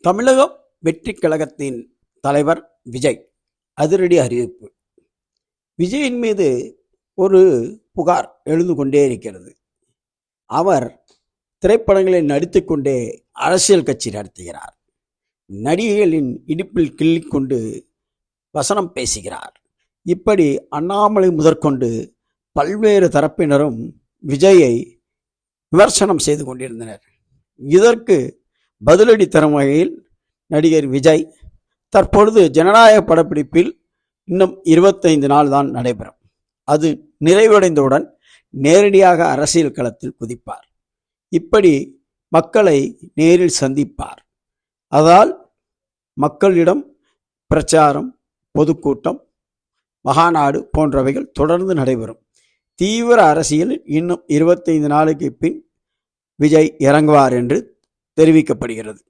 தமிழக வெற்றி கழகத்தின் தலைவர் விஜய் அதிரடி அறிவிப்பு. விஜயின் மீது ஒரு புகார் எழுந்து கொண்டே இருக்கிறது. அவர் திரைப்படங்களில் நடித்துக்கொண்டே அரசியல் கட்சி நடத்துகிறார். நடிகைகளின் இடுப்பில் கிள்ளிக்கொண்டு வசனம் பேசுகிறார். இப்படி அண்ணாமலை முதற்கொண்டு பல்வேறு தரப்பினரும் விஜயை விமர்சனம் செய்து கொண்டிருந்தனர். இதற்கு பதிலடி தரும் வகையில் நடிகர் விஜய் தற்பொழுது ஜனநாயக படப்பிடிப்பில் இன்னும் 25 நாள் தான் நடைபெறும். அது நிறைவடைந்தவுடன் நேரடியாக அரசியல் களத்தில் குதிப்பார். இப்படி மக்களை நேரில் சந்திப்பார். அதால் மக்களிடம் பிரச்சாரம், பொதுக்கூட்டம், மகாநாடு போன்றவைகள் தொடர்ந்து நடைபெறும். தீவிர அரசியலில் இன்னும் 25 நாளுக்கு பின் விஜய் இறங்குவார் என்று தெரிவிக்கப்படுகிறது.